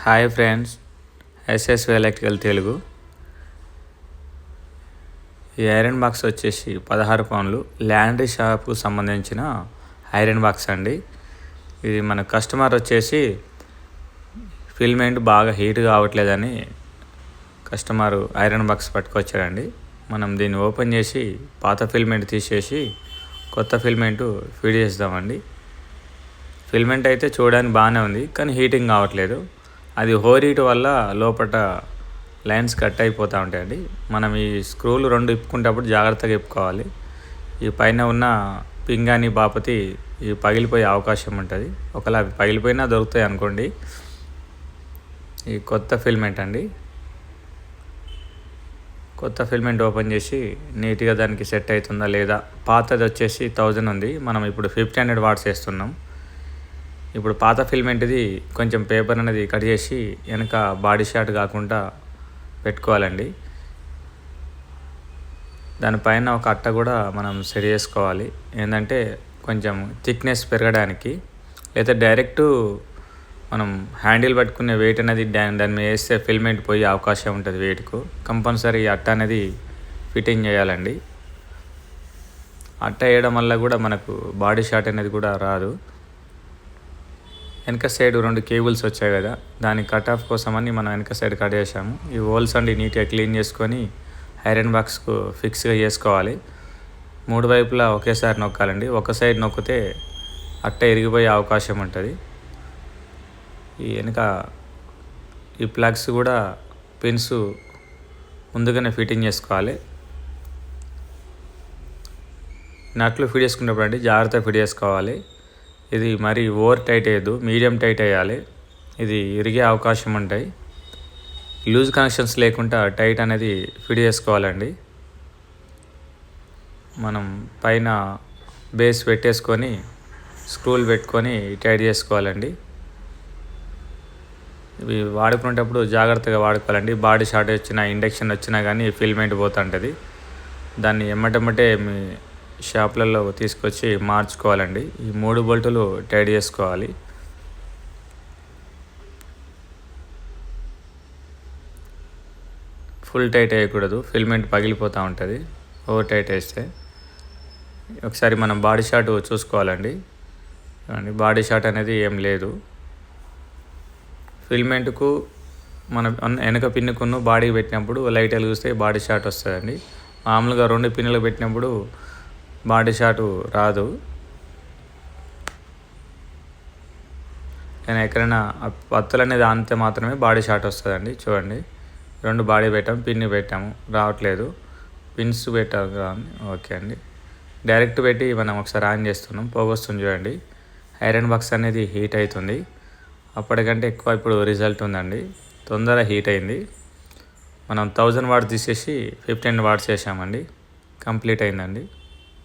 Hi friends, SSV electrical Telugu. ఈ iron box వచ్చేసి 16 పౌండ్లు laundry షాప్కు సంబంధించిన ఐరన్ బాక్స్ అండి. ఇది మన కస్టమర్ వచ్చేసి ఫిల్మెంట్ బాగా హీట్ కావట్లేదని కస్టమర్ ఐరన్ బాక్స్ పట్టుకొచ్చారండి. మనం దీన్ని ఓపెన్ చేసి పాత ఫిల్మెంట్ తీసేసి కొత్త ఫిల్మెంట్ ఫీడ్ చేద్దామండి. ఫిల్మెంట్ అయితే చూడడానికి బాగానే ఉంది, కానీ హీటింగ్ కావట్లేదు. అది ఓవర్ హీట్ వల్ల లోపల లైన్స్ కట్ అయిపోతూ ఉంటాయండి. మనం ఈ స్క్రూలు 2 ఇప్పుకునేటప్పుడు జాగ్రత్తగా ఇప్పుకోవాలి. ఈ పైన ఉన్న పింగాని బాపతి ఇవి పగిలిపోయే అవకాశం ఉంటుంది. ఒకవేళ అవి పగిలిపోయినా దొరుకుతాయి అనుకోండి. ఈ కొత్త ఫిల్మెంట్ అండి. కొత్త ఫిల్మెంట్ ఓపెన్ చేసి నీట్గా దానికి సెట్ అవుతుందా లేదా. పాతది వచ్చేసి 1000 ఉంది, మనం ఇప్పుడు 1500 వాట్స్ వేస్తున్నాం. ఇప్పుడు పాత ఫిల్మెంట్ది కొంచెం పేపర్ అనేది కట్ చేసి వెనక బాడీ షాట్ కాకుండా పెట్టుకోవాలండి. దానిపైన ఒక అట్ట కూడా మనం సెట్ చేసుకోవాలి. ఏంటంటే కొంచెం థిక్నెస్ పెరగడానికి. లేదా డైరెక్ట్ మనం హ్యాండిల్ పట్టుకునే వెయిట్ అనేది దాని మీద వేస్తే ఫిల్మెంట్ పోయే అవకాశం ఉంటుంది. వెయిట్కు కంపల్సరీ అట్ట అనేది ఫిట్టింగ్ చేయాలండి. అట్ట వేయడం వల్ల కూడా మనకు బాడీ షాట్ అనేది కూడా రాదు. వెనక సైడ్ 2 కేబుల్స్ వచ్చాయి కదా, దాని కట్ ఆఫ్ కోసమని మనం వెనక సైడ్ కట్ చేసాము. ఈ హోల్స్ అండి నీట్గా క్లీన్ చేసుకొని ఐరన్ బాక్స్కు ఫిక్స్గా చేసుకోవాలి. 3 వైపులా ఒకేసారి నొక్కాలండి. ఒక సైడ్ నొక్కితే అట్ట ఇరిగిపోయే అవకాశం ఉంటుంది. ఈ వెనక ఈ ప్లగ్స్ కూడా పిన్స్ ముందుగానే ఫిట్టింగ్ చేసుకోవాలి. నట్లు ఫిట్ చేసుకున్నప్పుడు అండి జాగ్రత్తగా ఫిట్ చేసుకోవాలి. ఇది మరి ఓవర్ టైట్ వేయద్దు, మీడియం టైట్ వేయాలి. ఇది ఇరిగే అవకాశం ఉంటాయి. లూజ్ కనెక్షన్స్ లేకుండా టైట్ అనేది ఫిట్ చేసుకోవాలండి. మనం పైన బేస్ పెట్టేసుకొని స్క్రూలు పెట్టుకొని టైట్ చేసుకోవాలండి. ఇవి వాడుకునేటప్పుడు జాగ్రత్తగా వాడుకోవాలండి. బాడీ షార్ట్ వచ్చినా, ఇండక్షన్ వచ్చినా కానీ ఫిల్మెంట్ పోతుంటుంది. దాన్ని ఎమ్మటెమ్మటే మీ షాప్లలో తీసుకొచ్చి మార్చుకోవాలండి. ఈ 3 బోల్టులు టైట్ చేసుకోవాలి. ఫుల్ టైట్ వేయకూడదు, ఫిల్మెంట్ పగిలిపోతూ ఉంటుంది ఓవర్ టైట్ వేస్తే. ఒకసారి మనం బాడీ షాట్ చూసుకోవాలండి. బాడీ షాట్ అనేది ఏం లేదు. ఫిల్మెంట్కు మన వెనక పిన్నుకున్న బాడీకి పెట్టినప్పుడు లైట్ వెలిగిస్తే బాడీ షాట్ వస్తుందండి. మామూలుగా 2 పిన్నులు పెట్టినప్పుడు బాడీ షాటు రాదు. నేను ఎక్కడైనా పత్తులు అనేది అంతే మాత్రమే బాడీ షాట్ వస్తుందండి. చూడండి, 2 బాడీ పెట్టాము, పిన్ని పెట్టాము, రావట్లేదు. పిన్స్ పెట్టాము కానీ ఓకే అండి. డైరెక్ట్ పెట్టి మనం ఒకసారి ఆన్ చేస్తున్నాం, పోగొస్తుంది చూడండి. ఐరన్ బాక్స్ అనేది హీట్ అవుతుంది. అప్పటికంటే ఎక్కువ ఇప్పుడు రిజల్ట్ ఉందండి. తొందర హీట్ అయింది. మనం 1000 వాట్స్ తీసేసి 1500 వాట్స్ చేసామండి. కంప్లీట్ అయిందండి.